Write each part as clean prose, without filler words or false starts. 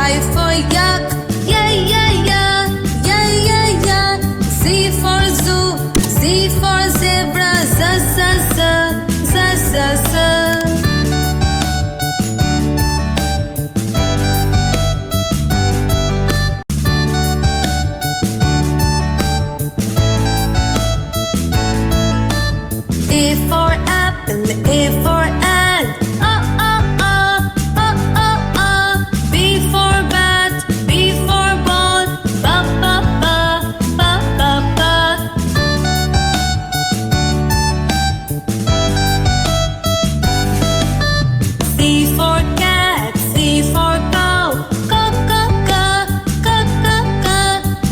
Y for yak, yeah, yeah, yeah, yeah, yeah, yeah. Z for zoo, Z for zebra, Z, Z, Z, Z, Z, Z. A for apple, A for ant, B for bat, B for ball, ba ba ba, ba ba ba. C for cat, C for cow, ca ca ca, ca ca ca.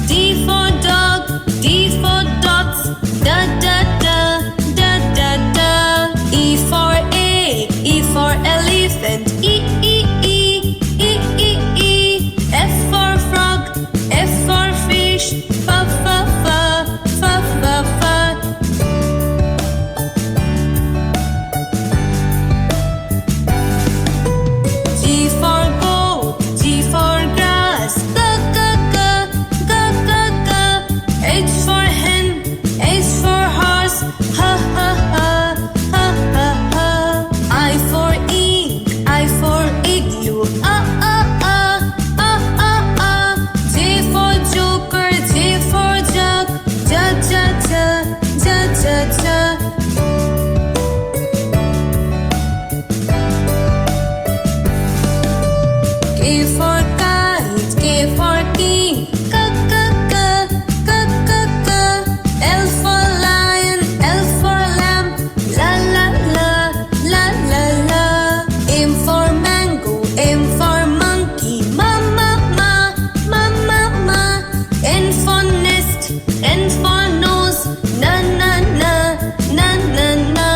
D for dog, D for dogs, da da da, da da da. E for egg, E for elephant, E E E, E E E. F for frog, F for fish, fa fa fa, fa fa fa. G for goat, G for grass, ga ga ga, ga ga ga. H for hen, H for horse, ha ha ha, ha ha ha. I for ink, I for igloo, J for joker, J for jug, ja ja ja, ja ja ja. K for kite, K for king, ka ka ka, ka ka ka. L for lion, L for lamb, la la la, la la la. M for mango, M for monkey, ma ma ma, ma ma ma. N for nest, N for nose, na na na, na na na.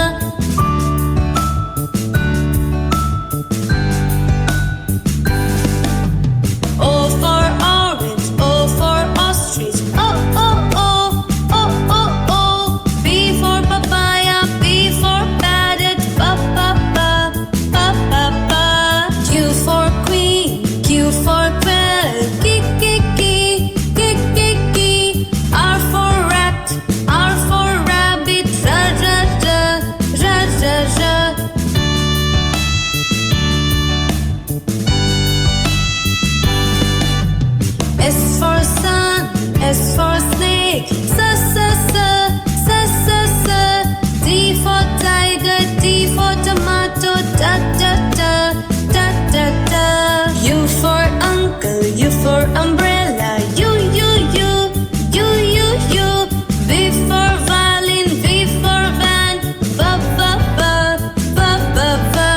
O for orange, O for ostrich, oh oh oh, oh oh oh. P for papaya, P for parrot, pa pa pa, pa pa pa. Q for queen, Q for quail, ki ki ki, ki ki ki. R for rat, R for rabbit, ra ra ra, ra ra ra. S for sun, S for snake, sa sa sa, sa sa sa. T for tiger, T for tomato, da da da, da da da. U for uncle, U for umbrella, U U U, U U U. V for violin, V for van, ba ba ba, ba ba ba.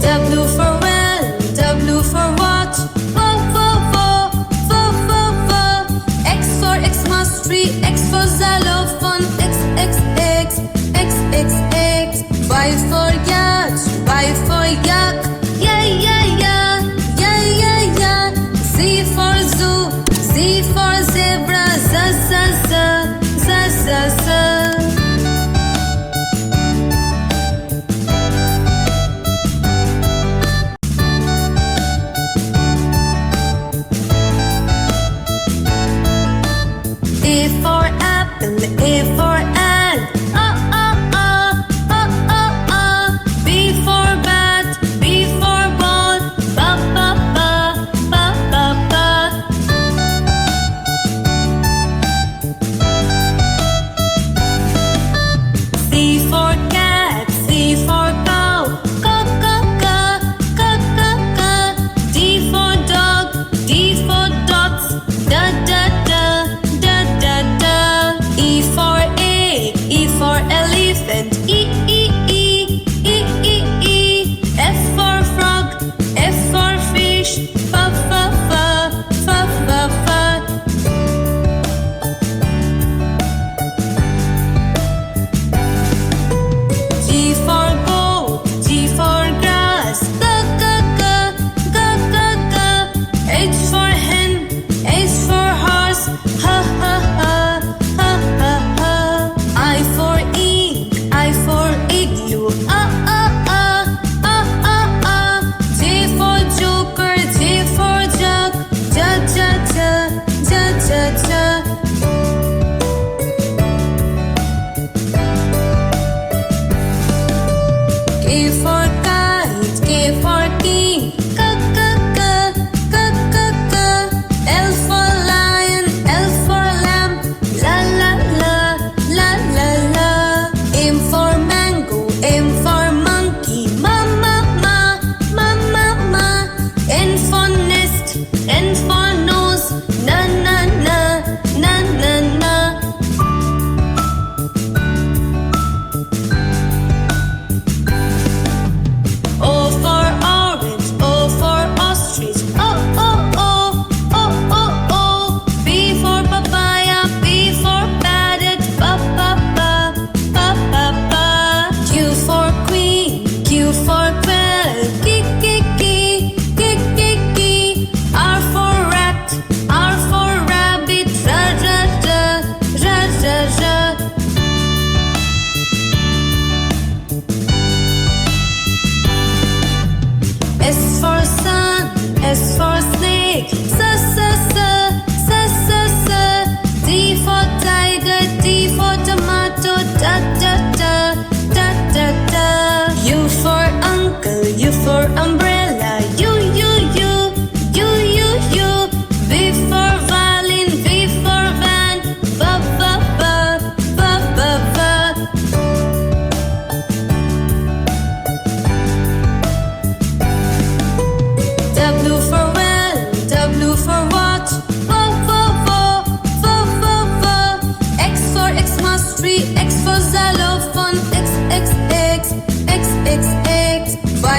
W for well, W for watch, wo wo wo, wo wo wo. X for Xmas tree, X for xylophone, X X X, X X X. Y for yacht, Y for yak, yeah yeah yeah, yeah yeah yeah. Z for zoo, Z for zebra, Z Z Z, Z Z Z. A for apple, A for ant, B for bat, B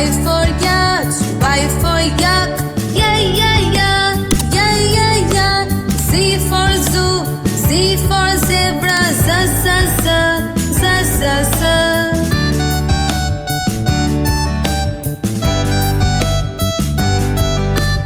Y for yacht, Y for yak.